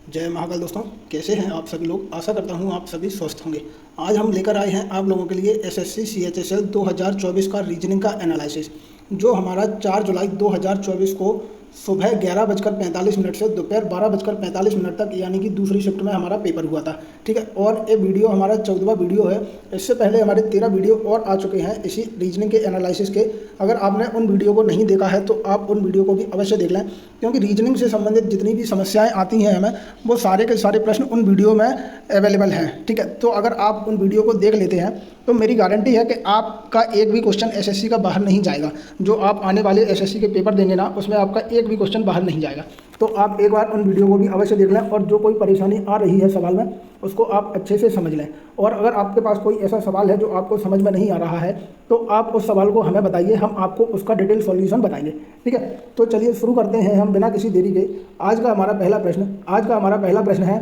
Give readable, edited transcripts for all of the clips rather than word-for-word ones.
जय महाकाल दोस्तों, कैसे हैं आप सभी लोग। आशा करता हूं आप सभी स्वस्थ होंगे। आज हम लेकर आए हैं आप लोगों के लिए एसएससी सीएचएसएल 2024 का रीजनिंग का एनालिसिस, जो हमारा 4 जुलाई 2024 को सुबह 11:45 से दोपहर 12:45 तक यानी कि दूसरी शिफ्ट में हमारा पेपर हुआ था। ठीक है, और ये वीडियो हमारा 14वां वीडियो है। इससे पहले हमारे 13 वीडियो और आ चुके हैं इसी रीजनिंग के एनालिसिस के। अगर आपने उन वीडियो को नहीं देखा है तो आप उन वीडियो को भी अवश्य देख लें, क्योंकि रीजनिंग से संबंधित जितनी भी समस्याएं आती हैं हमें, वो सारे के सारे प्रश्न उन वीडियो में अवेलेबल हैं। ठीक है, तो अगर आप उन वीडियो को देख लेते हैं तो मेरी गारंटी है कि आपका एक भी क्वेश्चन एसएससी का बाहर नहीं जाएगा। जो आप आने वाले एसएससी के पेपर देंगे ना, उसमें आपका एक भी क्वेश्चन बाहर नहीं जाएगा। तो आप एक बार उन वीडियो को भी अवश्य देख लें, और जो कोई परेशानी आ रही है सवाल में उसको आप अच्छे से समझ लें। और अगर आपके पास कोई ऐसा सवाल है जो आपको समझ में नहीं आ रहा है तो आप उस सवाल को हमें बताइए, हम आपको उसका डिटेल सॉल्यूशन बताएंगे। ठीक है, तो चलिए शुरू करते हैं हम बिना किसी देरी के। आज का हमारा पहला प्रश्न है,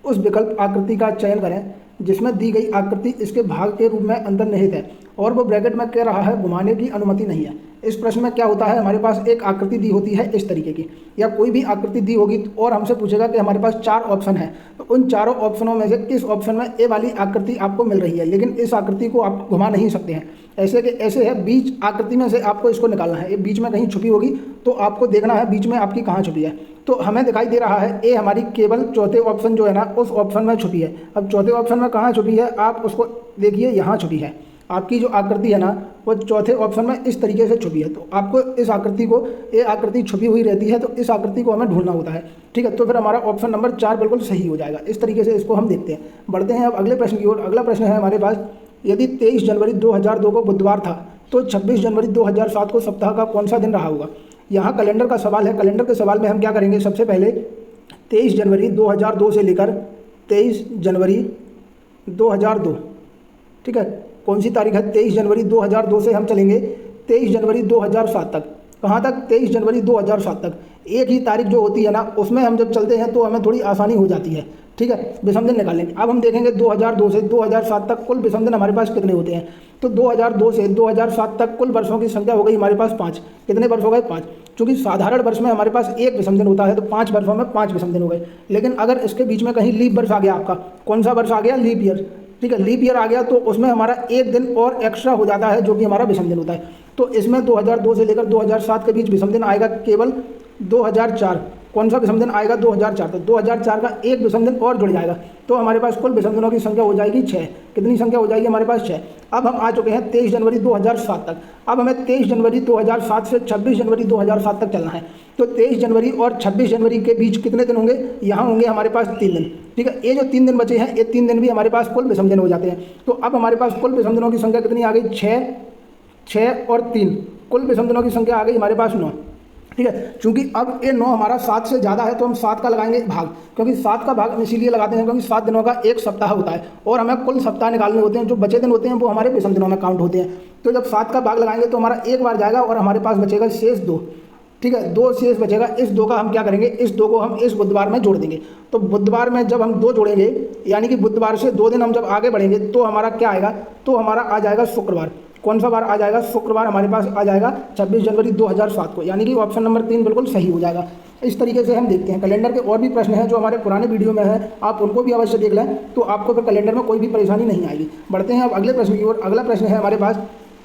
उस विकल्प आकृति का चयन करें जिसमें दी गई आकृति इसके भाग के रूप में अंतर्निहित है और वो ब्रैकेट में कह रहा है घुमाने की अनुमति नहीं है। इस प्रश्न में क्या होता है, हमारे पास एक आकृति दी होती है इस तरीके की, या कोई भी आकृति दी होगी और हमसे पूछेगा कि हमारे पास 4 ऑप्शन है, तो उन चारों ऑप्शनों में से किस ऑप्शन में ए वाली आकृति आपको मिल रही है, लेकिन इस आकृति को आप घुमा नहीं सकते हैं। ऐसे के ऐसे है, बीच आकृति में से आपको इसको निकालना है। ये बीच में कहीं छुपी होगी तो आपको देखना है बीच में आपकी कहाँ छुपी है। तो हमें दिखाई दे रहा है ए हमारी केवल चौथे ऑप्शन जो है ना, उस ऑप्शन में छुपी है। अब चौथे ऑप्शन में कहाँ छुपी है, आप उसको देखिए, यहाँ छुपी है। आपकी जो आकृति है ना, वो चौथे ऑप्शन में इस तरीके से छुपी है। तो आपको इस आकृति को, ये आकृति छुपी हुई रहती है, तो इस आकृति को हमें ढूंढना होता है। ठीक है, तो फिर हमारा ऑप्शन नंबर 4 बिल्कुल सही हो जाएगा। इस तरीके से इसको हम देखते हैं। बढ़ते हैं अब अगले प्रश्न की ओर। अगला प्रश्न है हमारे पास, यदि 23 जनवरी 2002 को बुधवार था तो 26 जनवरी 2007 को सप्ताह का कौन सा दिन रहा होगा। यहाँ कैलेंडर का सवाल है। कैलेंडर के सवाल में हम क्या करेंगे, सबसे पहले 23 जनवरी 2002 से लेकर 23 जनवरी 2002, ठीक है, कौन सी तारीख है, 23 जनवरी 2002 से हम चलेंगे 23 जनवरी 2007 तक। कहाँ तक, 23 जनवरी 2007 तक। एक ही तारीख जो होती है ना, उसमें हम जब चलते हैं तो हमें थोड़ी आसानी हो जाती है। ठीक है, विषम दिन निकालेंगे। अब हम देखेंगे 2002 से 2007 तक कुल विषम दिन हमारे पास कितने होते हैं। तो 2002 से 2007 तक कुल वर्षों की संख्या हो गई हमारे पास 5। कितने वर्ष हो गए, 5। चूँकि साधारण वर्ष में हमारे पास एक विषम दिन होता है, तो 5 वर्षों में 5 विषम दिन हो गए। लेकिन अगर इसके बीच में कहीं लीप वर्ष आ गया, आपका कौन सा वर्ष आ गया, लीप ईयर। ठीक है, लीप ईयर आ गया तो उसमें हमारा एक दिन और एक्स्ट्रा हो जाता है, जो कि हमारा विषम दिन होता है। तो इसमें 2002 से लेकर 2007 के बीच विषम दिन आएगा केवल 2004। कौन सा विषम दिन आएगा, 2004। तो 2004 का एक विषम दिन और जुड़ जाएगा, तो हमारे पास कुल विषम दिनों की संख्या हो जाएगी 6। कितनी संख्या हो जाएगी हमारे पास, 6। अब हम आ चुके हैं 23 जनवरी 2007 तक। अब हमें 23 जनवरी 2007 से 26 जनवरी 2007 तक चलना है। तो 23 जनवरी और 26 जनवरी के बीच कितने दिन होंगे, यहाँ होंगे हमारे पास 3 दिन। ठीक है, ये जो 3 दिन बचे हैं, ये 3 दिन भी हमारे पास कुल विषम दिन हो जाते हैं। तो अब हमारे पास कुल विषम दिनों की संख्या कितनी आ गई, 6 और 3, कुल विषम दिनों की संख्या आ गई हमारे पास 9। ठीक है, चूंकि अब ये 9 हमारा 7 से ज़्यादा है तो हम 7 का लगाएंगे भाग, क्योंकि 7 का भाग हम इसीलिए लगाते हैं क्योंकि 7 दिनों का एक सप्ताह होता है और हमें कुल सप्ताह निकालने होते हैं। जो बचे दिन होते हैं वो हमारे विषम दिनों में काउंट होते हैं। तो जब 7 का भाग लगाएंगे तो हमारा एक बार जाएगा और हमारे पास बचेगा शेष 2। ठीक है, 2 शेष बचेगा। इस 2 का हम क्या करेंगे, इस 2 को हम इस बुधवार में जोड़ देंगे। तो बुधवार में जब हम 2 जोड़ेंगे, यानी कि बुधवार से 2 दिन हम जब आगे बढ़ेंगे, तो हमारा क्या आएगा, तो हमारा आ जाएगा शुक्रवार। कौन सा बार आ जाएगा, शुक्रवार हमारे पास आ जाएगा 26 जनवरी 2007 को, यानी कि ऑप्शन नंबर 3 बिल्कुल सही हो जाएगा। इस तरीके से हम देखते हैं। कैलेंडर के और भी प्रश्न हैं जो हमारे पुराने वीडियो में है, आप उनको भी अवश्य देख लें, तो आपको फिर कैलेंडर में कोई भी परेशानी नहीं आएगी। बढ़ते हैं अब अगले प्रश्न की ओर। अगला प्रश्न है हमारे पास,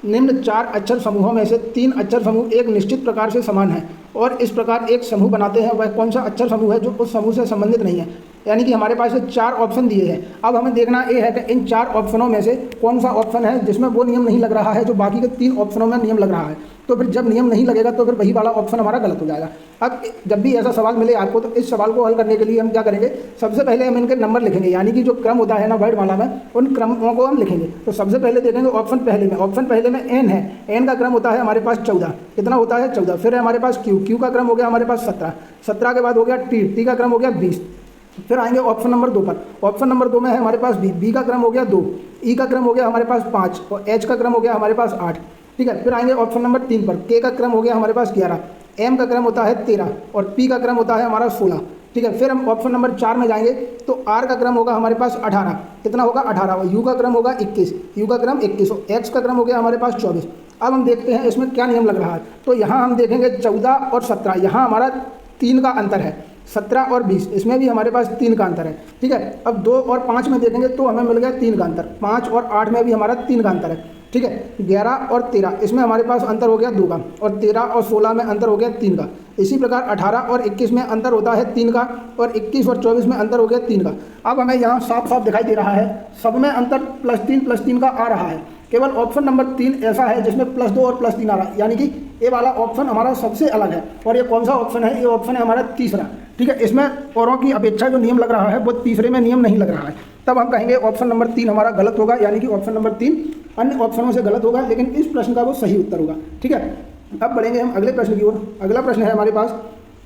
निम्न 4 अक्षर समूहों में से 3 अक्षर समूह एक निश्चित प्रकार से समान है और इस प्रकार एक समूह बनाते हैं, वह कौन सा अक्षर समूह है जो उस समूह से संबंधित नहीं है। यानी कि हमारे पास 4 ऑप्शन दिए हैं। अब हमें देखना ये है कि इन 4 ऑप्शनों में से कौन सा ऑप्शन है जिसमें वो नियम नहीं लग रहा है जो बाकी के 3 ऑप्शनों में नियम लग रहा है। तो फिर जब नियम नहीं लगेगा तो फिर वही वाला ऑप्शन हमारा गलत हो जाएगा। अब जब भी ऐसा सवाल मिले आपको, तो इस सवाल को हल करने के लिए हम क्या करेंगे, सबसे पहले हम इनके नंबर लिखेंगे, यानी कि जो क्रम होता है ना वर्णमाला में, उन क्रमों को हम लिखेंगे। तो सबसे पहले देखेंगे ऑप्शन पहले में। ऑप्शन पहले में एन है, एन का क्रम होता है हमारे पास 14। कितना होता है, 14। फिर है हमारे पास क्यू, क्यू का क्रम हो गया हमारे पास 17, 17 के बाद हो गया टी, टी का क्रम हो गया 20। फिर आएंगे ऑप्शन नंबर 2 पर। ऑप्शन नंबर 2 में है हमारे पास बी, बी का क्रम हो गया 2, ई का क्रम हो गया हमारे पास 5 और एच का क्रम हो गया हमारे पास 8। ठीक है, फिर आएंगे ऑप्शन नंबर 3 पर। के का क्रम हो गया हमारे पास 11, एम का क्रम होता है 13 और पी का क्रम होता है हमारा 16। ठीक है, फिर हम ऑप्शन नंबर 4 में जाएंगे तो आर का क्रम होगा हमारे पास 18। कितना होगा, 18। और यू का क्रम होगा 21, यू का क्रम 21 और एक्स का क्रम हो गया हमारे पास 24। अब हम देखते हैं इसमें क्या नियम लग रहा है। तो यहाँ हम देखेंगे 14 और 17, यहाँ हमारा 3 का अंतर है। 17 और 20, इसमें भी हमारे पास 3 का अंतर है। ठीक है, अब 2 और 5 में देखेंगे तो हमें मिल गया 3 का अंतर। 5 और 8 में भी हमारा 3 का अंतर है। ठीक है, 11 और 13 इसमें हमारे पास अंतर हो गया 2 का, और 13 और 16 में अंतर हो गया 3 का। इसी प्रकार 18 और 21 में अंतर होता है 3 का, और 21 और 24 में अंतर हो गया 3 का। अब हमें यहाँ साफ साफ दिखाई दे रहा है सब में अंतर +3 का आ रहा है। केवल ऑप्शन नंबर 3 ऐसा है जिसमें +2 और +3 आ रहा है, यानी कि ये वाला ऑप्शन हमारा सबसे अलग है। और ये कौन सा ऑप्शन है? ये ऑप्शन है हमारा तीसरा। ठीक है, इसमें औरों की अपेक्षा जो नियम लग रहा है वो तीसरे में नियम नहीं लग रहा है। तब हम कहेंगे ऑप्शन नंबर 3 हमारा गलत होगा, यानी कि ऑप्शन नंबर 3 अन्य ऑप्शनों से गलत होगा, लेकिन इस प्रश्न का वो सही उत्तर होगा। ठीक है, अब बढ़ेंगे हम अगले प्रश्न की ओर। अगला प्रश्न है हमारे पास,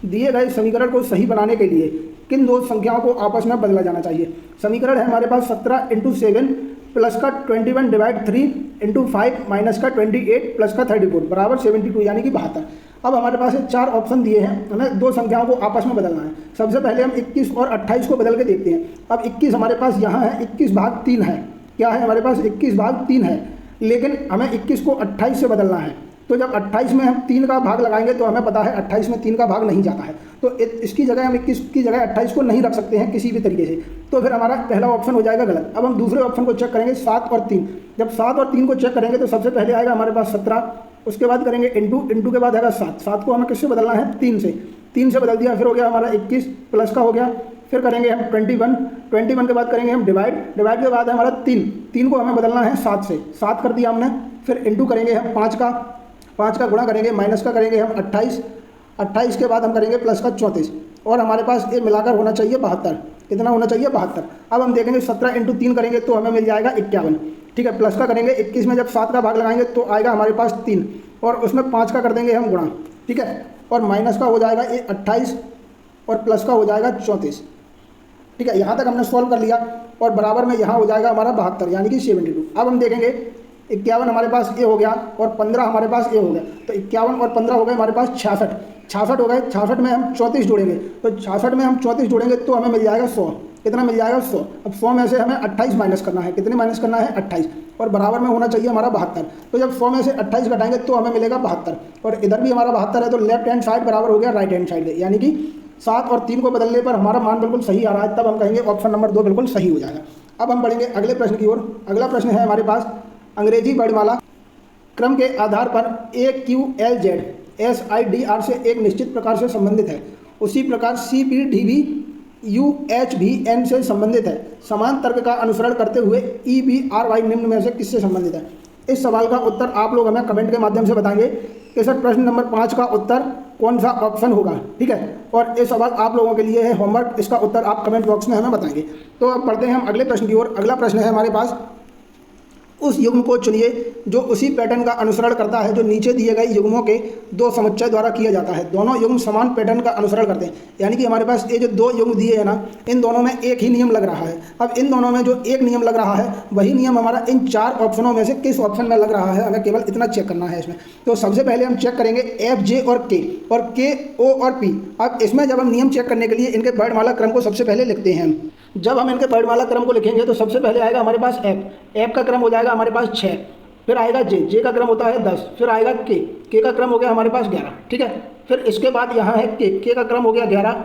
दिए गए समीकरण को सही बनाने के लिए किन दो संख्याओं को आपस में बदला जाना चाहिए? समीकरण है हमारे पास 17 × 7 प्लस का 21 डिवाइड 3 × 5 माइनस का 28 प्लस का 34 बराबर 72, यानी कि 72। अब हमारे पास 4 ऑप्शन दिए हैं, हमें दो संख्याओं को आपस में बदलना है। सबसे पहले हम 21 और 28 को बदल के देखते हैं। अब 21 हमारे पास यहाँ है, 21/3 है। क्या है हमारे पास? 21/3 है, लेकिन हमें 21 को 28 से बदलना है। तो जब 28 में हम 3 का भाग लगाएंगे तो हमें पता है 28 में 3 का भाग नहीं जाता है, तो इसकी जगह हम 21 की जगह 28 को नहीं रख सकते हैं किसी भी तरीके से। तो फिर हमारा पहला ऑप्शन हो जाएगा गलत। अब हम दूसरे ऑप्शन को चेक करेंगे, 7 और 3। जब 7 और 3 को चेक करेंगे तो सबसे पहले आएगा हमारे पास 17, उसके बाद करेंगे इंटू के बाद आएगा 7। 7 को हमें किससे बदलना है? 3 से। 3 से बदल दिया, फिर हो गया हमारा 21 प्लस का हो गया, फिर करेंगे हम 21 के बाद करेंगे हम डिवाइड के बाद है हमारा 3 को हमें बदलना है 7 से। 7 कर दिया हमने, फिर इंटू करेंगे हम 5 का गुणा करेंगे, माइनस का करेंगे हम 28 के बाद हम करेंगे प्लस का 34, और हमारे पास ये मिलाकर होना चाहिए 72। कितना होना चाहिए? 72। अब हम देखेंगे 17 × 3 करेंगे तो हमें मिल जाएगा 51। ठीक है, प्लस का करेंगे 21 में जब 7 का भाग लगाएंगे तो आएगा हमारे पास 3, और उसमें 5 का कर देंगे हम गुणा। ठीक है, और माइनस का हो जाएगा ये 28, और प्लस का हो जाएगा 34। ठीक है, यहाँ तक हमने सॉल्व कर लिया, और बराबर में यहाँ हो जाएगा हमारा 72, यानी कि 72। अब हम देखेंगे 51 हमारे पास ये हो गया, और 15 हमारे पास ये हो गया, तो 51 और 15 हो गए हमारे पास 66 हो गए। 66 में हम 34 जोड़ेंगे, तो 66 में हम 34 जोड़ेंगे तो हमें मिल जाएगा 100। कितना मिल जाएगा? 100। अब 100 में से हमें 28 माइनस करना है। कितने माइनस करना है? 28, और बराबर में होना चाहिए हमारा 72। तो जब 100 में से 28 घटाएंगे तो हमें मिलेगा 72, और इधर भी हमारा 72 है, तो लेफ्ट हैंड साइड बराबर हो गया राइट हैंड साइड, यानी कि 7 और 3 को बदलने पर हमारा मान बिल्कुल सही आ रहा है। तब हम कहेंगे ऑप्शन नंबर 2 बिल्कुल सही हो जाएगा। अब हम बढ़ेंगे अगले प्रश्न की ओर। अगला प्रश्न है हमारे पास, अंग्रेजी वर्णमाला क्रम के आधार पर AQLZ SIDR से एक निश्चित प्रकार से संबंधित है, उसी प्रकार CPDB UHVN से संबंधित है। समान तर्क का अनुसरण करते हुए EBRY निम्न में से किससे संबंधित है? इस सवाल का उत्तर आप लोग हमें कमेंट के माध्यम से बताएंगे कि सर प्रश्न नंबर 5 का उत्तर कौन सा ऑप्शन होगा। ठीक है, और ये सवाल आप लोगों के लिए है होमवर्क, इसका उत्तर आप कमेंट बॉक्स में हमें बताएंगे। तो अब पढ़ते हैं हम अगले प्रश्न की ओर। अगला प्रश्न है हमारे पास, उस युग्म को चुनिए जो उसी पैटर्न का अनुसरण करता है जो नीचे दिए गए युग्मों के दो समुच्चय द्वारा किया जाता है। दोनों युग्म समान पैटर्न का अनुसरण करते हैं, यानी कि हमारे पास ये जो दो युग्म दिए हैं ना, इन दोनों में एक ही नियम लग रहा है। अब इन दोनों में जो एक नियम लग रहा है वही नियम हमारा इन 4 ऑप्शनों में से किस ऑप्शन में लग रहा है, हमें केवल इतना चेक करना है इसमें। तो सबसे पहले हम चेक करेंगे F, J और K O और P। अब इसमें जब हम नियम चेक करने के लिए इनके वर्णमाला क्रम को सबसे पहले लिखते हैं। जब हम इनके वर्णमाला क्रम को लिखेंगे तो सबसे पहले आएगा हमारे पास F का क्रम हो जाएगा हमारे पास 6, फिर आएगा J का क्रम होता है 10, फिर आएगा K का क्रम हो गया हमारे पास 11। ठीक है, फिर इसके बाद यहाँ है K का क्रम हो गया 11,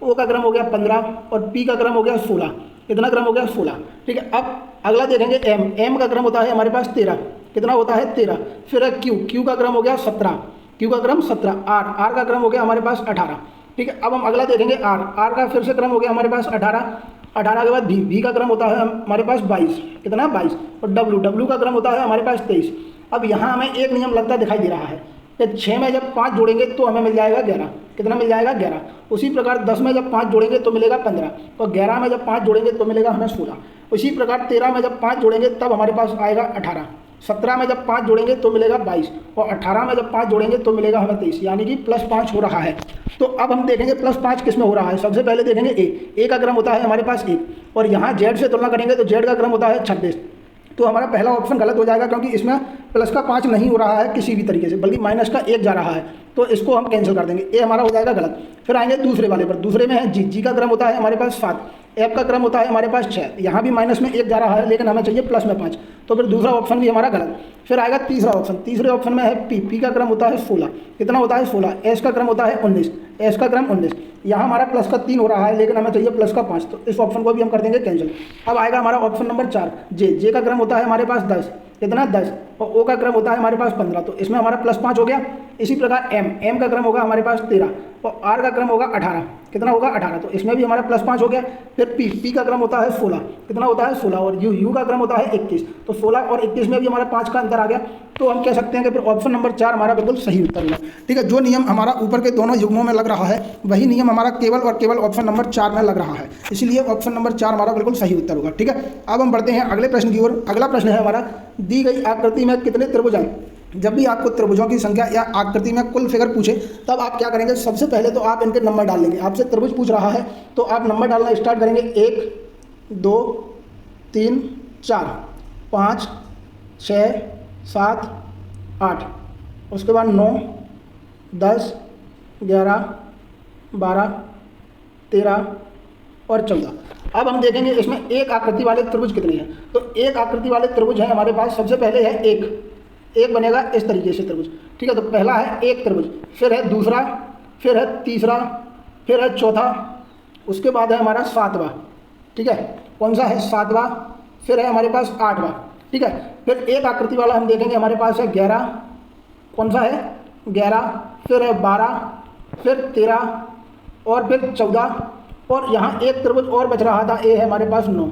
O का क्रम हो गया 15 और P का क्रम हो गया 16। कितना क्रम हो गया? 16। ठीक है, अब अगला देखेंगे M का क्रम होता है हमारे पास 13। कितना होता है? 13। फिर है Q का क्रम हो गया 17, Q का क्रम 17। R का क्रम हो गया हमारे पास 18। ठीक है, अब हम अगला देखेंगे R का फिर से क्रम हो गया हमारे पास 18 के बाद V का क्रम होता है हमारे पास 22। कितना? 22। और W का क्रम होता है हमारे पास 23। अब यहाँ हमें एक नियम लगता दिखाई दे रहा है कि 6 में जब 5 जोड़ेंगे तो हमें मिल जाएगा 11। कितना मिल जाएगा? 11। उसी प्रकार 10 में जब 5 जोड़ेंगे तो मिलेगा 15, और 11 में जब 5 जोड़ेंगे तो मिलेगा हमें 16। उसी प्रकार 13 में जब 5 जोड़ेंगे तब हमारे पास आएगा 18, 17 में जब 5 जोड़ेंगे तो मिलेगा 22, और 18 में जब 5 जोड़ेंगे तो मिलेगा हमें 23, यानी कि +5 हो रहा है। तो अब हम देखेंगे +5 किस में हो रहा है। सबसे पहले देखेंगे A का क्रम होता है हमारे पास 1, और यहाँ Z से तुलना करेंगे तो Z का क्रम होता है 26। तो हमारा पहला ऑप्शन गलत हो जाएगा, क्योंकि इसमें +5 नहीं हो रहा है किसी भी तरीके से, बल्कि -1 जा रहा है, तो इसको हम कैंसिल कर देंगे। ए हमारा हो जाएगा गलत। फिर आएंगे दूसरे वाले पर। दूसरे में है G का क्रम होता है हमारे पास 7, F का क्रम होता है हमारे पास 6। यहाँ भी -1 जा रहा है, लेकिन हमें चाहिए +5, तो फिर दूसरा ऑप्शन भी हमारा गलत। फिर आएगा तीसरा ऑप्शन, तीसरे ऑप्शन में है पी, पी का क्रम होता है 16, कितना होता है 16, एस का क्रम होता है 19, एस का क्रम 19, यहाँ हमारा प्लस का 3 हो रहा है लेकिन हमें चाहिए प्लस का 5, तो इस ऑप्शन को भी हम कर देंगे कैंसिल। अब आएगा हमारा ऑप्शन नंबर 4 जे, जे का क्रम होता है हमारे पास 10, कितना 10, और ओ का क्रम होता है हमारे पास 15, तो इसमें हमारा प्लस 5 हो गया। इसी प्रकार एम, एम का क्रम होगा हमारे पास 13 और आर का क्रम होगा 18, कितना होगा 18, तो इसमें भी हमारा प्लस 5 हो गया। फिर पी, पी का क्रम होता है 16, कितना होता है 16, और यू, यू का क्रम होता है 21, तो 16 और 21 में भी हमारा 5 का अंतर आ गया। तो हम कह सकते हैं कि फिर ऑप्शन नंबर 4 हमारा बिल्कुल सही उत्तर होगा। ठीक है, जो नियम हमारा ऊपर के दोनों युग्मों में लग रहा है वही नियम हमारा केवल और केवल ऑप्शन नंबर 4 में लग रहा है, इसलिए ऑप्शन नंबर 4 हमारा बिल्कुल सही उत्तर होगा। ठीक है, अब हम बढ़ते हैं अगले प्रश्न की ओर। अगला प्रश्न है हमारा, दी गई आकृति में कितने त्रिभुज हैं। जब भी आपको त्रिभुजों की संख्या या आकृति में कुल फिगर पूछे तब आप क्या करेंगे, सबसे पहले तो आप इनके नंबर डाल लेंगे। आपसे त्रिभुज पूछ रहा है तो आप नंबर डालना स्टार्ट करेंगे, 1 2 3 4 5 6 7 8, उसके बाद 9 10 11 12 13 और 14। अब हम देखेंगे इसमें एक आकृति वाले त्रिभुज कितने हैं। तो एक आकृति वाले त्रिभुज हैं हमारे पास, सबसे पहले है एक बनेगा इस तरीके से त्रिभुज। ठीक है, तो पहला है एक त्रिभुज, फिर है दूसरा, फिर है तीसरा, फिर है चौथा, उसके बाद है हमारा 7वां। ठीक है, कौन सा है 7वां, फिर है हमारे पास 8वां। ठीक है, फिर एक आकृति वाला हम देखेंगे हमारे पास है 11, कौन सा है 11, फिर है 12, फिर 13 और फिर 14, और यहाँ एक त्रिभुज और बच रहा था, ये है हमारे पास 9,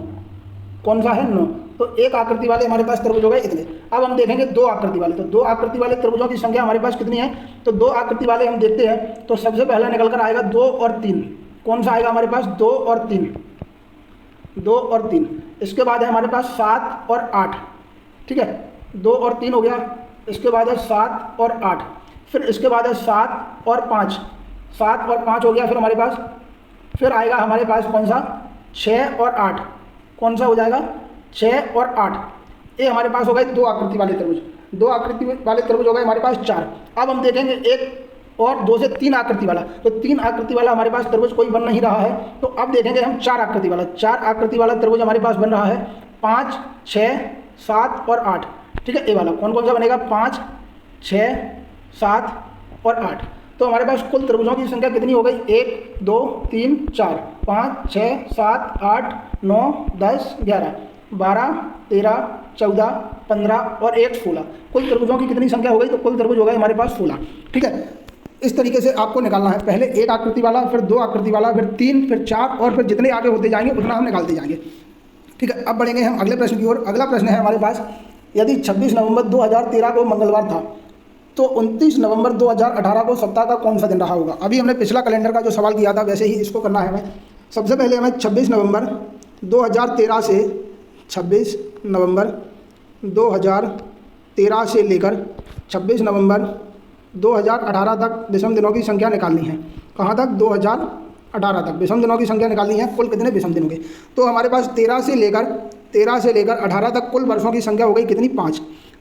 कौन सा है 9। तो एक आकृति वाले हमारे पास त्रिभुज हो गए इतने। अब हम देखेंगे दो आकृति वाले, तो दो आकृति वाले त्रिभुजों की संख्या हमारे पास कितनी है। तो दो आकृति वाले हम देखते हैं, तो सबसे पहला निकल कर आएगा 2 और 3, कौन सा आएगा हमारे पास 2 और 3, 2 और 3। इसके बाद है हमारे पास 7 और 8। ठीक है, 2 और 3 हो गया, इसके बाद है 7 और 8, फिर इसके बाद है 7 और 5, 7 और 5 हो गया। फिर हमारे पास फिर आएगा हमारे पास कौन सा 6 और 8, कौन सा हो जाएगा 6 और 8। ये हमारे पास हो गए दो आकृति वाले त्रिभुज, दो आकृति वाले त्रिभुज हो गए हमारे पास 4। अब हम देखेंगे एक और 2 से 3 आकृति वाला, तो 3 आकृति वाला हमारे पास त्रिभुज कोई बन नहीं रहा है। तो अब देखेंगे हम 4 आकृति वाला, 4 आकृति वाला त्रिभुज हमारे पास बन रहा है 5 6 7 और 8। ठीक है, ये वाला कौन कौन सा बनेगा 5 6 7 और 8। तो हमारे पास कुल त्रिभुजों की संख्या कितनी हो गई 1 2 3 4 5 6 7 8 9 10 11 12 13 14 15 और 1 16। कुल त्रिभुजों की कितनी संख्या हो गई, तो कुल त्रिभुज हो गए हमारे पास 16। ठीक है, इस तरीके से आपको निकालना है, पहले एक आकृति वाला, फिर 2 आकृति वाला, फिर 3, फिर 4 और फिर जितने आगे होते जाएंगे उतना हम निकालते जाएंगे। ठीक है, अब बढ़ेंगे हम अगले प्रश्न की ओर। अगला प्रश्न है हमारे पास, यदि 26 नवंबर 2013 को मंगलवार था तो 29 नवंबर 2018 को सप्ताह का कौन सा दिन रहा होगा। अभी हमने पिछला कैलेंडर का जो सवाल किया था वैसे ही इसको करना है हमें। सबसे पहले हमें 26 नवंबर 2013 से 26 नवंबर 2013 से लेकर 26 नवंबर 2018 तक विषम दिनों की संख्या निकालनी है। कहाँ तक 2018 तक विषम दिनों की संख्या निकालनी है। कुल कितने विषम दिन हो गए, तो हमारे पास 13 से लेकर 18 तक कुल वर्षों की संख्या हो गई कितनी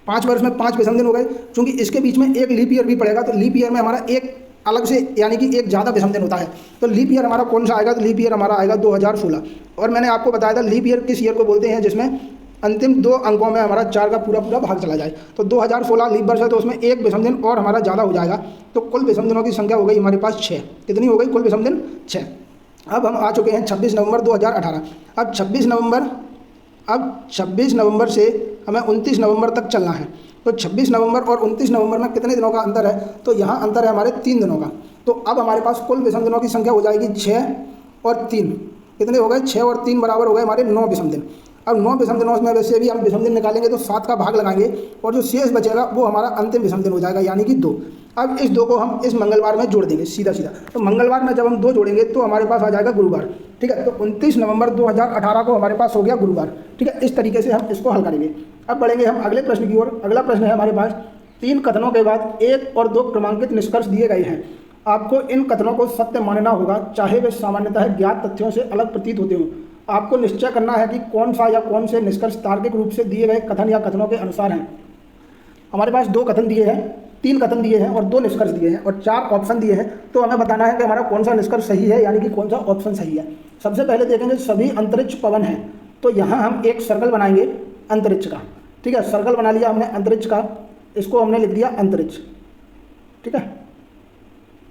5 वर्ष में 5 विषम दिन हो गए। क्योंकि इसके बीच में एक लीप ईयर भी पड़ेगा, तो लीप ईयर में हमारा एक अलग से यानी कि एक ज़्यादा विषम दिन होता है। तो लीप ईयर हमारा कौन सा आएगा, तो लीप ईयर हमारा आएगा 2016। और मैंने आपको बताया था लीप ईयर किस ईयर को बोलते हैं जिसमें अंतिम 2 अंकों में हमारा 4 का पूरा भाग चला जाए। तो 2016 लीप वर्ष है, तो उसमें एक विषम दिन और हमारा ज़्यादा हो जाएगा। तो कुल विषम दिनों की संख्या हो गई हमारे पास 6। कितनी हो गई कुल विषम दिन 6। अब हम आ चुके हैं 26 नवंबर 2018। अब 26 नवंबर से हमें 29 नवंबर तक चलना है। तो 26 नवंबर और 29 नवंबर में कितने दिनों का अंतर है, तो यहाँ अंतर है हमारे 3 दिनों का। तो अब हमारे पास कुल विषम दिनों की संख्या हो जाएगी 6 और 3। कितने हो गए 6 और 3 बराबर हो गए हमारे 9 विषम दिन। अब 9 विषम दिनों में वैसे भी हम विषम दिन निकालेंगे तो 7 का भाग लगाएंगे और जो शेष बचेगा वो हमारा अंतिम विषम दिन हो जाएगा यानी कि 2। अब इस 2 को हम इस मंगलवार में जोड़ देंगे सीधा। तो मंगलवार में जब हम 2 जोड़ेंगे तो हमारे पास आ जाएगा गुरुवार। ठीक है, तो 29 नवंबर 2018 को हमारे पास हो गया गुरुवार। ठीक है, इस तरीके से हम इसको हल करेंगे। अब बढ़ेंगे हम अगले प्रश्न की ओर। अगला प्रश्न है हमारे पास, 3 कथनों के बाद 1 और 2 क्रमांकित निष्कर्ष दिए गए हैं। आपको इन कथनों को सत्य मानना होगा, चाहे वे सामान्यतः ज्ञात तथ्यों से अलग प्रतीत होते हों। आपको निश्चय करना है कि कौन सा या कौन से निष्कर्ष तार्किक रूप से दिए गए कथन या कथनों के अनुसार हैं। हमारे पास 2 कथन दिए हैं, 3 कथन दिए हैं और 2 निष्कर्ष दिए हैं और 4 ऑप्शन दिए हैं। तो हमें बताना है कि हमारा कौन सा निष्कर्ष सही है यानी कि कौन सा ऑप्शन सही है। सबसे पहले देखेंगे सभी अंतरिक्ष पवन हैं। तो यहाँ हम एक सर्कल बनाएंगे अंतरिक्ष का। ठीक है, सर्कल बना लिया हमने अंतरिक्ष का, इसको हमने लिख दिया अंतरिक्ष। ठीक है,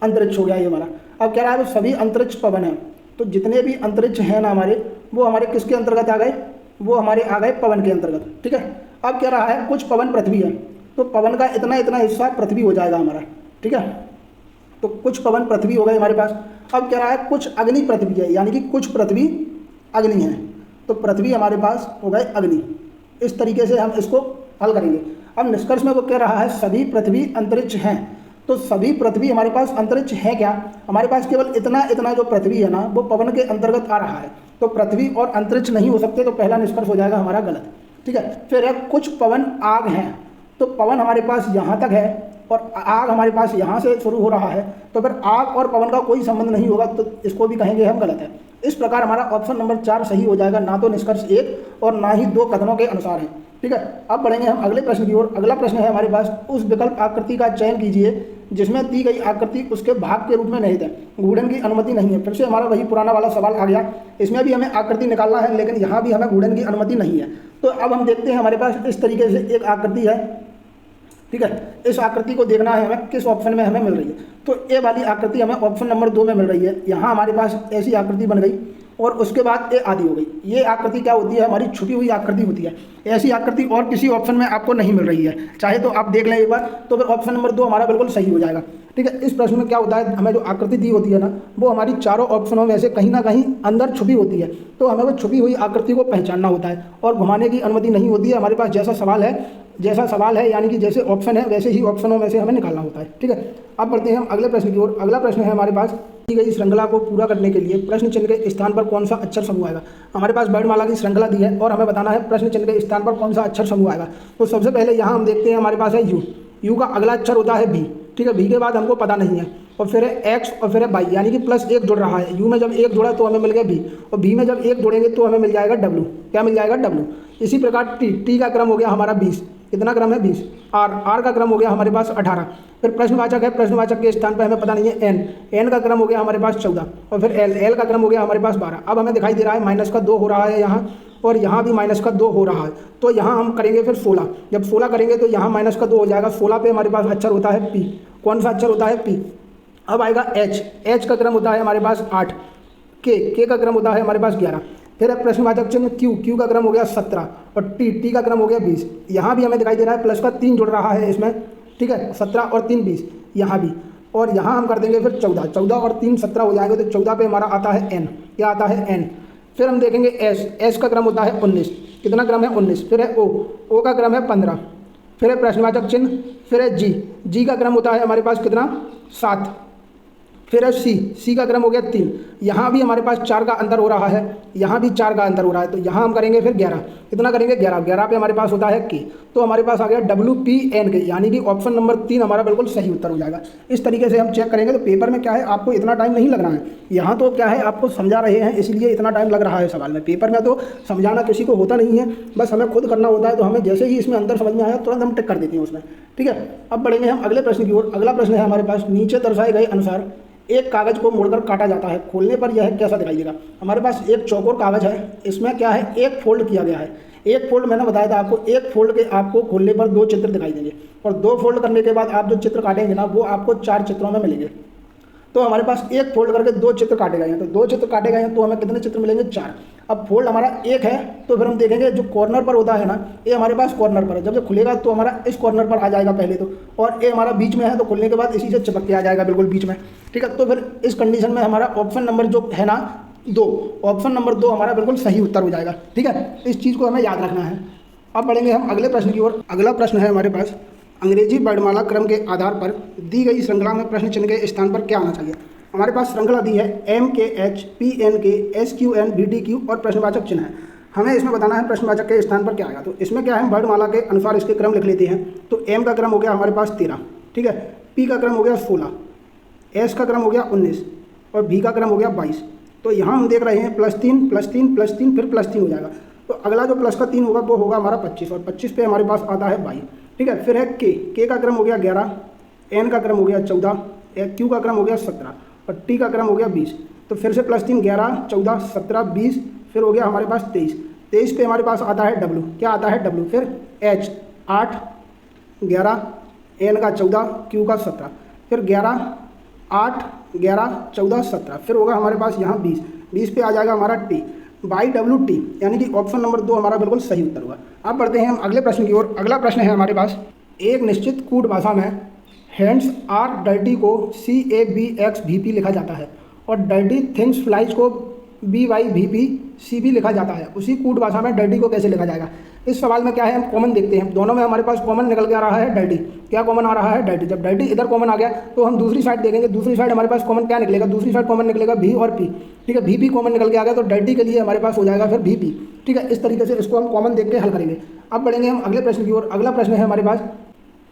अंतरिक्ष हो गया ये हमारा। अब कह रहा है सभी अंतरिक्ष पवन है, तो जितने भी अंतरिक्ष हैं ना हमारे, वो हमारे किसके अंतर्गत आ गए, वो हमारे आ गए पवन के अंतर्गत। ठीक है, अब कह रहा है कुछ पवन पृथ्वी है, तो पवन का इतना इतना हिस्सा पृथ्वी हो जाएगा हमारा। ठीक है, तो कुछ पवन पृथ्वी हो गए हमारे पास। अब कह रहा है कुछ अग्नि पृथ्वी है, यानी कि कुछ पृथ्वी अग्नि है, तो पृथ्वी हमारे पास हो गए अग्नि। इस तरीके से हम इसको हल करेंगे। अब निष्कर्ष में वो कह रहा है सभी पृथ्वी अंतरिक्ष हैं, तो सभी पृथ्वी हमारे पास अंतरिक्ष है क्या, हमारे पास केवल इतना इतना जो पृथ्वी है ना वो पवन के अंतर्गत आ रहा है, तो पृथ्वी और अंतरिक्ष नहीं हो सकते, तो पहला निष्कर्ष हो जाएगा हमारा गलत। ठीक है, फिर है कुछ पवन आग हैं, तो पवन हमारे पास यहाँ तक है और आग हमारे पास यहाँ से शुरू हो रहा है, तो फिर आग और पवन का कोई संबंध नहीं होगा, तो इसको भी कहेंगे हम गलत है। इस प्रकार हमारा ऑप्शन नंबर 4 सही हो जाएगा, ना तो निष्कर्ष 1 और ना ही 2 कथनों के अनुसार है। ठीक है, अब बढ़ेंगे हम अगले प्रश्न की ओर। अगला प्रश्न है हमारे पास, उस विकल्प आकृति का चयन कीजिए जिसमें दी गई आकृति उसके भाग के रूप में निहित है, घूर्णन की अनुमति नहीं है। फिर से हमारा वही पुराना वाला सवाल आ गया, इसमें भी हमें आकृति निकालना है, लेकिन यहाँ भी हमें घूर्णन की अनुमति नहीं है। तो अब हम देखते हैं हमारे पास इस तरीके से एक आकृति है। ठीक है, इस आकृति को देखना है हमें किस ऑप्शन में हमें मिल रही है, तो ए वाली आकृति हमें ऑप्शन नंबर 2 में मिल रही है। यहाँ हमारे पास ऐसी आकृति बन गई और उसके बाद ए आदि हो गई। ये आकृति क्या होती है, हमारी छुपी हुई आकृति होती है। ऐसी आकृति और किसी ऑप्शन में आपको नहीं मिल रही है, चाहे तो आप देख लें एक बार, तो फिर ऑप्शन नंबर 2 हमारा बिल्कुल सही हो जाएगा। ठीक है, इस प्रश्न में क्या होता है, हमें जो आकृति दी होती है ना वो हमारी चारों ऑप्शनों में से कहीं ना कहीं अंदर छुपी होती है, तो हमें वो छुपी हुई आकृति को पहचानना होता है और घुमाने की अनुमति नहीं होती है। हमारे पास जैसा सवाल है यानी कि जैसे ऑप्शन है वैसे ही ऑप्शनों में से हमें निकालना होता है। ठीक है, अब बढ़ते हैं हम अगले प्रश्न की ओर। अगला प्रश्न है हमारे पास, दी गई श्रृंखला को पूरा करने के लिए प्रश्न चिन्ह के स्थान पर कौन सा अक्षर समूह आएगा। हमारे पास वर्णमाला की श्रृंखला दी है और हमें बताना है प्रश्न चिन्ह के स्थान पर कौन सा अक्षर समूह आएगा। तो सबसे पहले यहाँ हम देखते हैं हमारे पास है यू का अगला अक्षर होता है बी। ठीक है, बी के बाद हमको पता नहीं है, और फिर है एक्स और फिर है वाई, यानी कि +1 जुड़ रहा है। यू में जब 1 जुड़ा तो हमें मिल गया बी, और बी में जब 1 जुड़ेंगे तो हमें मिल जाएगा डब्ल्यू। क्या मिल जाएगा, डब्ल्यू। इसी प्रकार टी का क्रम हो गया हमारा 20, कितना क्रम है 20। आर का क्रम हो गया हमारे पास 18। फिर प्रश्नवाचक है, प्रश्नवाचक के स्थान पर हमें पता नहीं है एन का क्रम हो गया हमारे पास 14, और फिर एल का क्रम हो गया हमारे पास 12। अब हमें दिखाई दे रहा है -2 हो रहा है यहाँ, और यहाँ भी -2 हो रहा है, तो यहाँ हम करेंगे फिर 16। जब 16 करेंगे तो यहाँ -2 हो जाएगा। 16 पे हमारे पास अक्षर होता है पी। कौन सा अक्षर होता है, पी। अब आएगा एच का क्रम होता है हमारे पास 8, के का क्रम होता है हमारे पास 11। फिर है प्रश्नवाचक चिन्ह क्यू का क्रम हो गया 17, और टी का क्रम हो गया 20। यहाँ भी हमें दिखाई दे रहा है प्लस का 3 जुड़ रहा है इसमें। ठीक है, 17 और 3 20 यहाँ भी, और यहाँ हम कर देंगे फिर 14 और 3 17 हो जाएगा, तो 14 पे हमारा आता है एन। क्या आता है, एन। फिर हम देखेंगे एस का क्रम होता है 19, कितना क्रम है 19। फिर है ओ का क्रम है 15। फिर है प्रश्नवाचक चिन्ह, फिर है जी का क्रम होता है हमारे पास कितना, 7। फिर है सी का क्रम हो गया 3। यहाँ भी हमारे पास 4 का अंतर हो रहा है, यहाँ भी 4 का अंतर हो रहा है, तो यहाँ हम करेंगे फिर 11। कितना करेंगे, 11 पे हमारे पास होता है के, तो हमारे पास आ गया WPN के, यानी कि ऑप्शन नंबर 3 हमारा बिल्कुल सही उत्तर हो जाएगा। इस तरीके से हम चेक करेंगे, तो पेपर में क्या है आपको इतना टाइम नहीं लगना है। यहाँ तो क्या है आपको समझा रहे हैं इसलिए इतना टाइम लग रहा है सवाल में। पेपर में तो समझाना किसी को होता नहीं है, बस हमें खुद करना होता है, तो हमें जैसे ही इसमें अंदर समझ में आया तुरंत हम टिक कर देते हैं उसमें। ठीक है, अब बढ़ेंगे हम अगले प्रश्न की ओर। अगला प्रश्न है हमारे पास, नीचे दर्शाए गए अनुसार एक कागज को मोड़कर काटा जाता है, खोलने पर यह कैसा दिखाई देगा। हमारे पास एक चौकोर कागज है, इसमें क्या है, एक फोल्ड किया गया है। एक फोल्ड मैंने बताया था आपको, एक फोल्ड के आपको खोलने पर 2 चित्र दिखाई देंगे, और 2 फोल्ड करने के बाद आप जो चित्र काटेंगे ना वो आपको 4 चित्रों में मिलेंगे। तो हमारे पास एक फोल्ड करके 2 चित्र काटे गए हैं, तो 2 चित्र काटे गए हैं तो हमें कितने चित्र मिलेंगे, 4। अब फोल्ड हमारा एक है, तो फिर हम देखेंगे जो कॉर्नर पर होता है ना, ये हमारे पास कॉर्नर पर है। जब ये खुलेगा तो हमारा इस कॉर्नर पर आ जाएगा पहले तो, और ये हमारा बीच में है, तो खुलने के बाद इसी से चिपक के आ जाएगा बिल्कुल बीच में। ठीक है, तो फिर इस कंडीशन में हमारा ऑप्शन नंबर जो है ना 2, ऑप्शन नंबर 2 हमारा बिल्कुल सही उत्तर हो जाएगा। ठीक है, इस चीज़ को हमें याद रखना है। अब बढ़ेंगे हम अगले प्रश्न की ओर। अगला प्रश्न है हमारे पास, अंग्रेजी वर्णमाला क्रम के आधार पर दी गई श्रृंखला में प्रश्न चिन्ह के स्थान पर क्या आना चाहिए। हमारे पास श्रृंखला दी है MKH PNK SQN BTQ और प्रश्नवाचक चिन्ह है। हमें इसमें बताना है प्रश्नवाचक के स्थान पर क्या आएगा। तो इसमें क्या है, हम वर्णमाला के अनुसार इसके क्रम लिख लेते हैं। तो M का क्रम हो गया हमारे पास 13, ठीक है, P का क्रम हो गया 16, S का क्रम हो गया 19 और B का क्रम हो गया 22। तो यहाँ हम देख रहे हैं +3 +3 +3 फिर +3 हो जाएगा। तो अगला जो प्लस का 3 होगा वो होगा हमारा 25, और 25 पे हमारे पास आता है 22। ठीक है, फिर है K का क्रम हो गया 11, N का क्रम हो गया 14, Q का क्रम हो गया 17 और T का क्रम हो गया 20। तो फिर से +3 11 14 17 20 फिर हो गया हमारे पास 23 पे हमारे पास आता है W। क्या आता है W, फिर H 8, 11, N का 14, Q का 17, फिर 11, 8, 11, 14, 17, फिर होगा हमारे पास यहाँ 20, 20 पे आ जाएगा हमारा T बाई WT, यानी कि ऑप्शन नंबर 2 हमारा बिल्कुल सही उत्तर हुआ। अब बढ़ते हैं हम अगले प्रश्न की ओर। अगला प्रश्न है हमारे पास, एक निश्चित कूट भाषा में हैंड्स आर डर्टी को CABXVP लिखा जाता है और डर्टी थिंग्स फ्लाइज को BYVPCB लिखा जाता है। उसी कूट भाषा में डर्टी को कैसे लिखा जाएगा? इस सवाल में क्या है, हम कॉमन देखते हैं। दोनों में हमारे पास कॉमन निकल के आ रहा है डर्टी। क्या कॉमन आ रहा है? डर्टी। जब डर्टी इधर कॉमन आ गया तो हम दूसरी साइड देखेंगे। दूसरी साइड हमारे पास कॉमन क्या निकलेगा? दूसरी साइड कॉमन निकलेगा V और P। ठीक है, VP कॉमन निकल के आ गया तो डर्टी के लिए हमारे पास हो जाएगा फिर VP। ठीक है, इस तरीके से इसको हम कॉमन देख के हल करेंगे। अब बढ़ेंगे हम अगले प्रश्न की ओर। अगला प्रश्न है हमारे पास,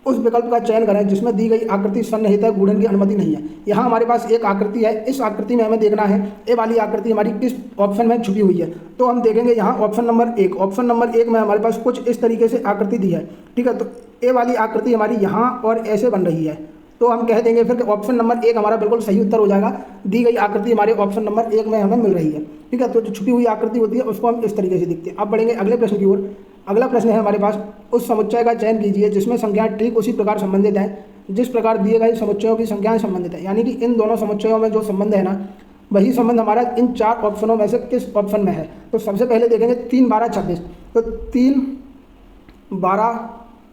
उस विकल्प का चयन करें जिसमें दी गई आकृति सन्निहित है, गुणन की अनुमति नहीं है। यहाँ हमारे पास एक आकृति है, इस आकृति में हमें देखना है ए वाली आकृति हमारी किस ऑप्शन में छुपी हुई है। तो हम देखेंगे यहाँ ऑप्शन नंबर 1। ऑप्शन नंबर 1 में हमारे पास कुछ इस तरीके से आकृति दी है। ठीक है, तो ए वाली आकृति हमारी यहाँ और ऐसे बन रही है, तो हम कह देंगे फिर कि ऑप्शन नंबर 1 हमारा बिल्कुल सही उत्तर हो जाएगा। दी गई आकृति हमारे ऑप्शन नंबर 1 में हमें मिल रही है। ठीक है, तो जो छुपी हुई आकृति होती है उसको हम इस तरीके से देखते हैं। अब बढ़ेंगे अगले प्रश्न की ओर। अगला प्रश्न है हमारे पास, उस समुच्चय का चयन कीजिए जिसमें संख्याएं ठीक उसी प्रकार संबंधित हैं जिस प्रकार दिए गए समुच्चयों की संख्याएं संबंधित हैं। यानी कि इन दोनों समुच्चयों में जो संबंध है ना, वही संबंध हमारा इन 4 ऑप्शनों में से किस ऑप्शन में है। तो सबसे पहले देखेंगे 3, 12, 26। तो 3, 12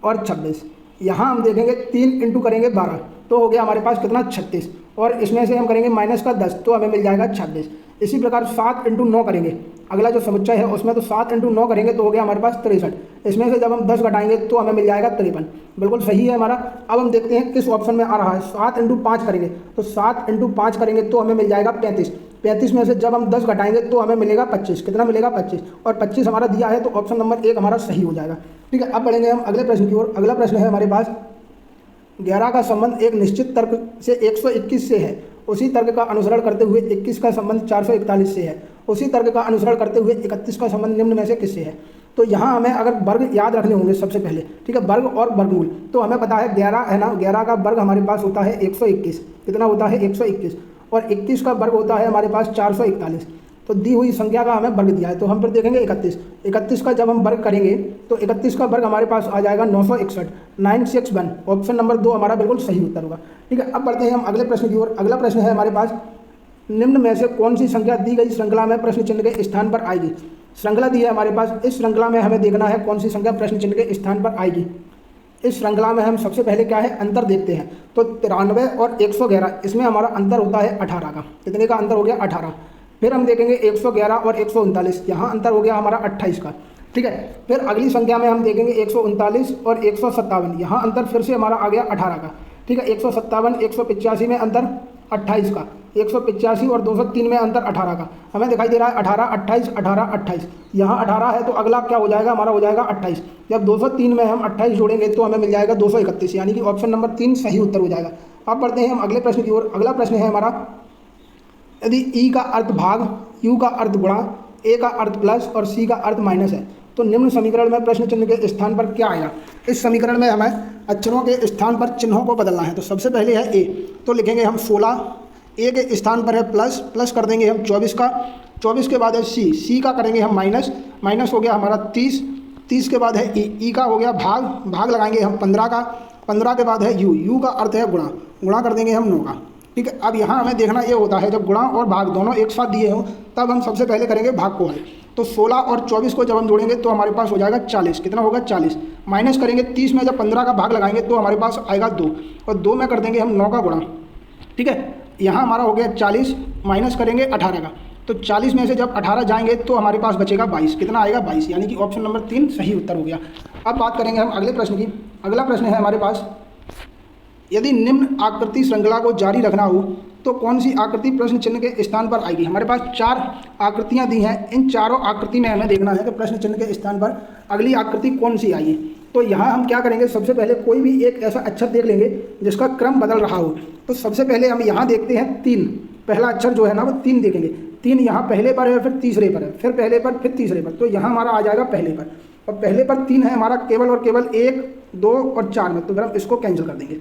और 26। यहाँ हम देखेंगे 3 इंटू करेंगे 12 तो हो गया हमारे पास कितना? 36। और इसमें से हम करेंगे माइनस का 10 तो हमें मिल जाएगा 26। इसी प्रकार 7 इंटू 9 करेंगे, अगला जो समुच्चय है उसमें, तो 7 इंटू 9 करेंगे तो हो गया हमारे पास 63। इसमें से जब हम 10 घटाएंगे तो हमें मिल जाएगा 53। बिल्कुल सही है हमारा। अब हम देखते हैं किस ऑप्शन में आ रहा है। 7 इंटू 5 करेंगे, तो 7 इंटू 5 करेंगे तो हमें मिल जाएगा 35। 35 में से जब हम 10 घटाएंगे तो हमें मिलेगा 25। कितना मिलेगा? 25। और 25 हमारा दिया है तो ऑप्शन नंबर 1 हमारा सही हो जाएगा। ठीक है, अब बढ़ेंगे हम अगले प्रश्न की ओर। अगला प्रश्न है हमारे पास, 11 का संबंध एक निश्चित तर्क से 121 से है। उसी तर्क का अनुसरण करते हुए 21 का संबंध 441 से है। उसी तर्क का अनुसरण करते हुए 31 का संबंध निम्न में से किससे है? तो यहाँ हमें अगर वर्ग याद रखने होंगे सबसे पहले। ठीक है, वर्ग और वर्गमूल। तो हमें पता है 11 है ना, 11 का वर्ग हमारे पास होता है 121। कितना होता है? 121। और 21 का वर्ग होता है हमारे पास 441। तो दी हुई संख्या का हमें वर्ग दिया है तो हम फिर देखेंगे 31। 31 का जब हम वर्ग करेंगे तो 31 का वर्ग हमारे पास आ जाएगा 961, 961। ऑप्शन नंबर 2 हमारा बिल्कुल सही उत्तर होगा। ठीक है, अब बढ़ते हैं हम अगले प्रश्न की ओर। अगला प्रश्न है हमारे पास, निम्न में से कौन सी संख्या दी गई श्रृंखला में प्रश्न चिन्ह के स्थान पर आएगी? श्रृंखला दी है हमारे पास, इस श्रृंखला में हमें देखना है कौन सी संख्या प्रश्न चिन्ह के स्थान पर आएगी। इस श्रृंखला में हम सबसे पहले क्या है, अंतर देखते हैं। तो 93 और 111, इसमें हमारा अंतर होता है 18 का। कितने का अंतर हो गया? 18। फिर हम देखेंगे 111 और 139, यहाँ अंतर हो गया हमारा 28 का। ठीक है, फिर अगली संख्या में हम देखेंगे 139 और 157, यहाँ अंतर फिर से हमारा आ गया 18 का। ठीक है, 157, 185 में अंतर 28 का, 185 और 203 में अंतर 18 का। हमें दिखाई दे रहा है 18, 28, 18, 28। यहाँ 18 है तो अगला क्या हो जाएगा हमारा? हो जाएगा 28। जब 203 में हम 28 जोड़ेंगे तो हमें मिल जाएगा 231, यानी कि ऑप्शन नंबर 3 सही उत्तर हो जाएगा। अब बढ़ते हैं हम अगले प्रश्न की ओर। अगला प्रश्न है हमारा, यदि ई का अर्थ भाग, यू का अर्थ गुणा, ए का अर्थ प्लस और सी का अर्थ माइनस है तो निम्न समीकरण में प्रश्न चिन्ह के स्थान पर क्या आएगा? इस समीकरण में हमें अक्षरों के स्थान पर चिन्हों को बदलना है। तो सबसे पहले है ए, तो लिखेंगे हम 16, ए के स्थान पर है प्लस, प्लस कर देंगे हम 24 का, 24 के बाद है सी, सी का करेंगे हम माइनस, माइनस हो गया हमारा 30, 30 के बाद है ई का हो गया भाग, भाग लगाएंगे हम 15 का, 15 के बाद है यू का अर्थ है गुणा, गुणा कर देंगे हम 9 का। ठीक है, अब यहाँ हमें देखना ये होता है जब गुणा और भाग दोनों एक साथ दिए हों तब हम सबसे पहले करेंगे भाग को हल। तो 16 और 24 को जब हम जोड़ेंगे तो हमारे पास हो जाएगा 40। कितना होगा? 40। माइनस करेंगे 30 में जब 15 का भाग लगाएंगे तो हमारे पास आएगा 2, और 2 में कर देंगे हम 9 का गुणा। ठीक है, यहाँ हमारा हो गया 40, माइनस करेंगे 18 का, तो 40 में से जब 18 जाएंगे तो हमारे पास बचेगा 22। कितना आएगा? 22, यानी कि ऑप्शन नंबर 3 सही उत्तर हो गया। अब बात करेंगे हम अगले प्रश्न की। अगला प्रश्न है हमारे पास, यदि निम्न आकृति श्रृंखला को जारी रखना हो तो कौन सी आकृति प्रश्न चिन्ह के स्थान पर आएगी? हमारे पास 4 आकृतियां दी हैं, इन चारों आकृति में हमें देखना है कि प्रश्न चिन्ह के स्थान पर अगली आकृति कौन सी आएगी। तो यहाँ हम क्या करेंगे, सबसे पहले कोई भी एक ऐसा अक्षर देख लेंगे जिसका क्रम बदल रहा हो। तो सबसे पहले हम यहाँ देखते हैं 3, पहला अक्षर जो है ना वो 3 देखेंगे। 3 यहाँ पहले पर है, फिर तीसरे पर है, फिर पहले पर, फिर तीसरे पर, तो यहाँ हमारा आ जाएगा पहले पर, और पहले पर 3 है हमारा केवल और केवल 1, 2 और 4 में, तो फिर हम इसको कैंसिल कर देंगे।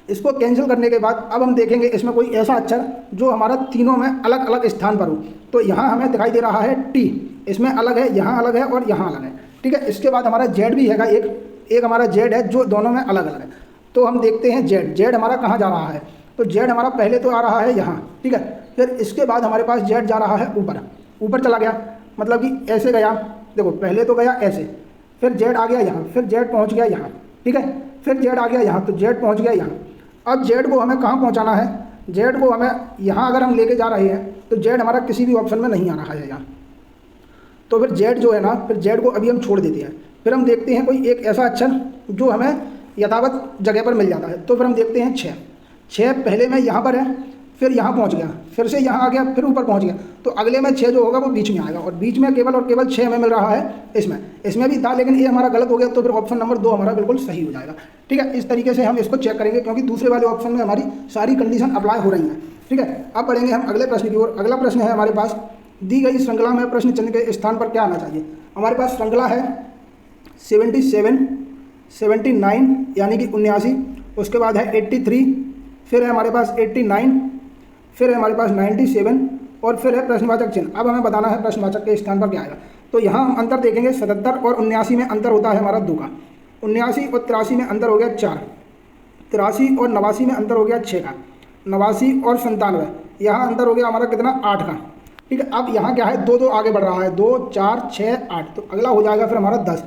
इसको कैंसिल करने के बाद अब हम देखेंगे इसमें कोई ऐसा अक्षर जो हमारा तीनों में अलग अलग स्थान पर हो। तो यहाँ हमें दिखाई दे रहा है टी, इसमें अलग है, यहाँ अलग है और यहाँ अलग है। ठीक है। इसके बाद हमारा जेड भी हैगा, एक हमारा जेड है जो दोनों में अलग अलग है। तो हम देखते हैं जेड हमारा कहाँ जा रहा है। तो जेड हमारा पहले तो आ रहा है यहाँ, ठीक है। फिर इसके बाद हमारे पास जेड जा रहा है ऊपर चला गया, मतलब कि ऐसे गया, देखो पहले तो गया ऐसे, फिर जेड आ गया यहाँ, फिर जेड पहुँच गया यहाँ, ठीक है। फिर जेड आ गया यहाँ, तो जेड पहुँच गया यहाँ। अब जेड को हमें कहाँ पहुँचाना है, जेड को हमें यहाँ अगर हम लेके जा रहे हैं तो जेड हमारा किसी भी ऑप्शन में नहीं आ रहा है यहाँ। तो फिर जेड जो है ना, फिर जेड को अभी हम छोड़ देते हैं। फिर हम देखते हैं कोई एक ऐसा अक्षर जो हमें यथावत जगह पर मिल जाता है। तो फिर हम देखते हैं 6 पहले में यहाँ पर है, फिर यहाँ पहुँच गया, फिर से यहाँ आ गया, फिर ऊपर पहुँच गया। तो अगले में 6 जो होगा वो बीच में आएगा, और बीच में केवल और केवल 6 हमें मिल रहा है। इसमें भी था, लेकिन ये हमारा गलत हो गया। तो फिर ऑप्शन नंबर 2 हमारा बिल्कुल सही हो जाएगा, ठीक है। इस तरीके से हम इसको चेक करेंगे, क्योंकि दूसरे वाले ऑप्शन में हमारी सारी कंडीशन अप्लाई हो रही हैं, ठीक है। अब बढ़ेंगे हम अगले प्रश्न की ओर। अगला प्रश्न है हमारे पास, दी गई श्रृंखला में प्रश्न चिन्ह के स्थान पर क्या आना चाहिए। हमारे पास श्रृंखला है 77, 79 यानी कि 79, उसके बाद है 83, फिर है हमारे पास 89, फिर है हमारे पास 97, और फिर है प्रश्नवाचक चिन्ह। अब हमें बताना है प्रश्नवाचक के स्थान पर क्या आएगा। तो यहाँ हम अंतर देखेंगे, 77 और 79 में अंतर होता है हमारा 2 का, 79 और 83 में अंतर हो गया 4, 83 और 89 में अंतर हो गया 6 का, 89 और 97 यहाँ अंतर हो गया हमारा कितना, 8 का, ठीक है। अब यहाँ क्या है, 2 आगे बढ़ रहा है, 2, 4, 6, 8, तो अगला हो जाएगा फिर हमारा 10।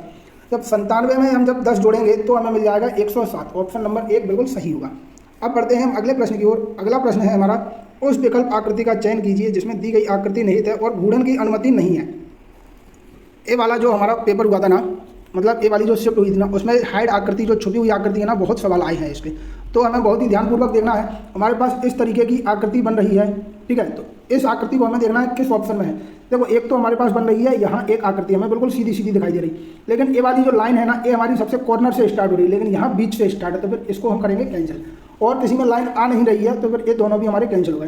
जब 97 में हम जब 10 जोड़ेंगे तो हमें मिल जाएगा 107। ऑप्शन नंबर 1 बिल्कुल सही होगा। अब बढ़ते हैं हम अगले प्रश्न की ओर। अगला प्रश्न है हमारा, उस विकल्प आकृति का चयन कीजिए जिसमें दी गई आकृति निहित है और घूर्णन की अनुमति नहीं है। ये वाला जो हमारा पेपर हुआ था ना, मतलब ये वाली जो शिफ्ट हुई थी ना, उसमें हाइड आकृति जो छुपी हुई आकृति है ना, बहुत सवाल आए हैं इसके। तो हमें बहुत ही ध्यानपूर्वक देखना है। हमारे पास इस तरीके की आकृति बन रही है, ठीक है। तो इस आकृति को हमें देखना है किस ऑप्शन में है। देखो एक तो हमारे पास बन रही है यहाँ एक आकृति हमें बिल्कुल सीधी सीधी दिखाई दे रही, लेकिन ये वाली जो लाइन है ना, ये हमारी सबसे कॉर्नर से स्टार्ट हो रही है, लेकिन यहाँ बीच से स्टार्ट है। तो फिर इसको हम करेंगे कैंसिल, और किसी में लाइन आ नहीं रही है, तो फिर ये दोनों भी हमारे कैंसिल हो गए।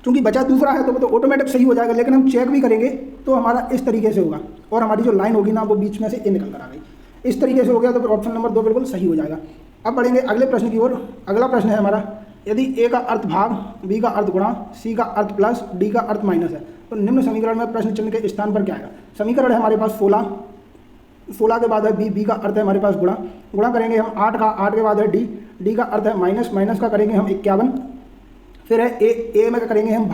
क्योंकि बचा दूसरा है तो वो तो ऑटोमेटिक सही हो जाएगा, लेकिन हम चेक भी करेंगे तो हमारा इस तरीके से होगा, और हमारी जो लाइन होगी ना वो बीच में से ये निकल कर आ गई, इस तरीके से हो गया। तो फिर ऑप्शन नंबर 2 बिल्कुल सही हो जाएगा। अब बढ़ेंगे अगले प्रश्न की ओर। अगला प्रश्न है हमारा, यदि ए का अर्थ भाग, बी का अर्थ गुणा, सी का अर्थ प्लस, डी का अर्थ माइनस है, तो निम्न समीकरण में प्रश्न चिन्ह के स्थान पर क्या आएगा। समीकरण है हमारे पास 16 के बाद है बी का अर्थ है हमारे पास गुणा करेंगे हम 8 का, 8 के बाद है डी का अर्थ है माइनस का करेंगे हम 51, फिर है ए में करेंगे हम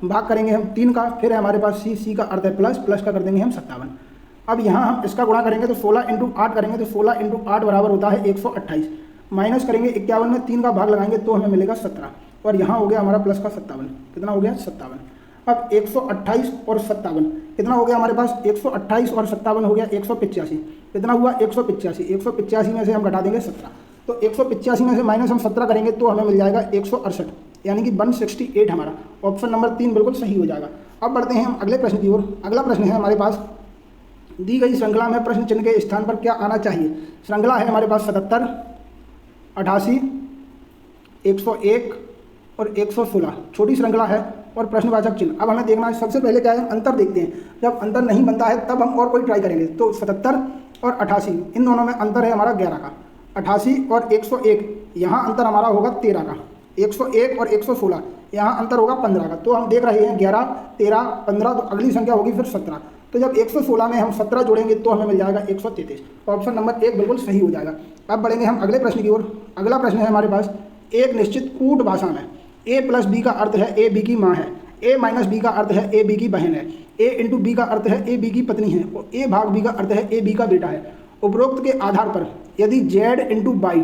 भाग करेंगे हम 3 का, फिर है हमारे पास सी का अर्थ है प्लस का कर देंगे हम 57। अब यहाँ हम इसका गुणा करेंगे तो 16 × 8 करेंगे, तो 16 × 8 बराबर होता है 128, माइनस करेंगे 51 में 3 का भाग लगाएंगे तो हमें मिलेगा 17, और यहाँ हो गया हमारा प्लस का 57, कितना हो गया 57। अब 128 और 57 कितना हो गया हमारे पास, 128 और 57 हो गया 185, कितना हुआ 185 में से हम घटा देंगे 17, तो 185 में से माइनस हम 17 करेंगे तो हमें मिल जाएगा 168, यानी कि 168 हमारा ऑप्शन नंबर 3 बिल्कुल सही हो जाएगा। अब बढ़ते हैं हम अगले प्रश्न की ओर। अगला प्रश्न है हमारे पास, दी गई श्रृंखला में प्रश्न चिन्ह के स्थान पर क्या आना चाहिए। श्रृंखला है हमारे पास 77, 88, 101 और 116, छोटी श्रृंखला है और प्रश्नवाचक चिन्ह। अब हमें देखना है, सबसे पहले क्या है, अंतर देखते हैं। जब अंतर नहीं बनता है तब हम और कोई ट्राई करेंगे। तो 77 और 88 इन दोनों में अंतर है हमारा 11 का, 88 और 101 यहाँ अंतर हमारा होगा 13 का, 101 और 116 यहाँ अंतर होगा 15 का। तो हम देख रहे हैं 11, 13, 15, तो अगली संख्या होगी फिर 17। तो जब 116 में हम 17 जोड़ेंगे तो हमें मिल जाएगा 133, तो ऑप्शन नंबर 1 बिल्कुल सही हो जाएगा। अब बढ़ेंगे हम अगले प्रश्न की ओर। अगला प्रश्न है हमारे पास, एक निश्चित कूट भाषा में a प्लस बी का अर्थ है a बी की माँ है, a माइनस बी का अर्थ है a बी की बहन है, a इंटू बी का अर्थ है a बी की पत्नी है, और a भाग बी का अर्थ है a बी का बेटा है। उपरोक्त के आधार पर यदि z into by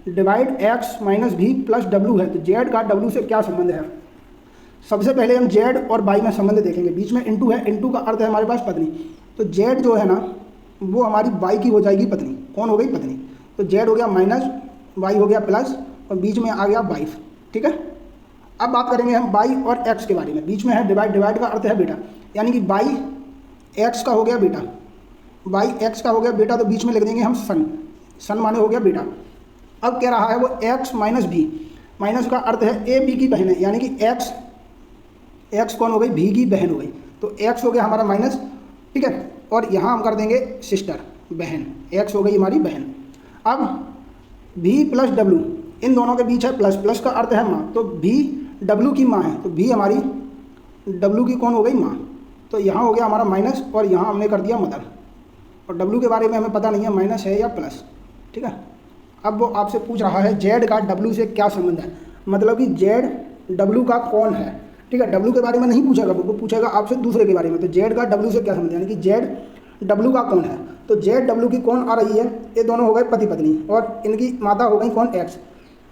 divide x minus भी प्लस w है, तो z का w से क्या संबंध है। सबसे पहले हम z और y में संबंध देखेंगे। बीच में इंटू है, इंटू का अर्थ है हमारे पास पत्नी, तो z जो है ना वो हमारी y की हो जाएगी पत्नी। कौन हो गई, पत्नी। तो z हो गया माइनस, y हो गया प्लस, और बीच में आ गया वाइफ, ठीक है। अब बात करेंगे हम y और x के बारे में। बीच में है डिवाइड का अर्थ है बेटा, यानी कि y x का हो गया बेटा, y x का हो गया बेटा, तो बीच में लिख देंगे हम सन माने हो गया बेटा। अब कह रहा है वो x माइनस भी, माइनस का अर्थ है a b की बहन है, यानी कि x कौन हो गई, भी की बहन हो गई, तो x हो गया हमारा माइनस, ठीक है। और यहाँ हम कर देंगे सिस्टर, बहन, x हो गई हमारी बहन। अब v प्लस w इन दोनों के बीच है प्लस का अर्थ है माँ, तो v w की माँ है, तो v हमारी w की कौन हो गई, माँ। तो यहाँ हो गया हमारा माइनस, और यहाँ हमने कर दिया मदर, और डब्ल्यू के बारे में हमें पता नहीं है माइनस है या प्लस, ठीक है। अब वो आपसे पूछ रहा है जेड का डब्ल्यू से क्या संबंध है, मतलब कि जेड डब्ल्यू का कौन है, ठीक है। डब्ल्यू के बारे में नहीं पूछेगा, वो पूछेगा आपसे दूसरे के बारे में। तो जेड का डब्ल्यू से क्या संबंध है, यानी कि जेड डब्ल्यू का कौन है। तो जेड डब्ल्यू की कौन आ रही है, ये दोनों हो गए पति पत्नी और इनकी माता हो गई कौन, एक्स।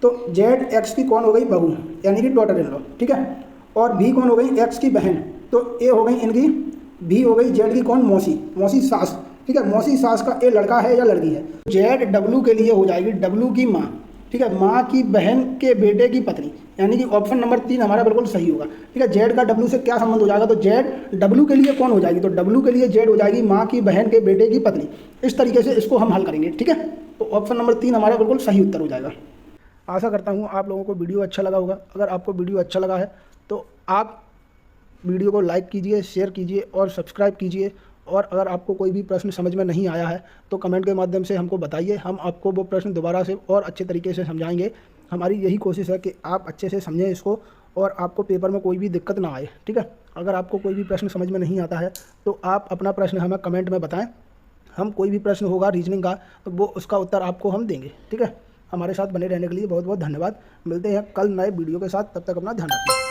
तो जेड एक्स की कौन हो गई, बहू, यानी कि डॉटर इन लॉ, ठीक है। और भी कौन हो गई, एक्स की बहन। तो ए हो गई इनकी, भी हो गई जेड की कौन, मौसी, मौसी सास, ठीक है। मौसी सास का ए लड़का है या लड़की है। जेड डब्ल्यू के लिए हो जाएगी डब्ल्यू की माँ, ठीक है, माँ की बहन के बेटे की पत्नी, यानी कि ऑप्शन नंबर 3 हमारा बिल्कुल सही होगा, ठीक है। जेड का डब्ल्यू से क्या संबंध हो जाएगा, तो जेड डब्ल्यू के लिए कौन हो जाएगी, तो डब्ल्यू के लिए जेड हो जाएगी माँ की बहन के बेटे की पत्नी। इस तरीके से इसको हम हल करेंगे, ठीक है। तो ऑप्शन नंबर 3 हमारा बिल्कुल सही उत्तर हो जाएगा। आशा करता हूँ आप लोगों को वीडियो अच्छा लगा होगा। अगर आपको वीडियो अच्छा लगा है तो आप वीडियो को लाइक कीजिए, शेयर कीजिए और सब्सक्राइब कीजिए। और अगर आपको कोई भी प्रश्न समझ में नहीं आया है तो कमेंट के माध्यम से हमको बताइए, हम आपको वो प्रश्न दोबारा से और अच्छे तरीके से समझाएंगे। हमारी यही कोशिश है कि आप अच्छे से समझें इसको और आपको पेपर में कोई भी दिक्कत ना आए, ठीक है। अगर आपको कोई भी प्रश्न समझ में नहीं आता है तो आप अपना प्रश्न हमें कमेंट में बताएं। हम कोई भी प्रश्न होगा रीजनिंग का तो वो उसका उत्तर आपको हम देंगे, ठीक है। हमारे साथ बने रहने के लिए बहुत बहुत धन्यवाद। मिलते हैं कल नए वीडियो के साथ, तब तक अपना ध्यान रखिए।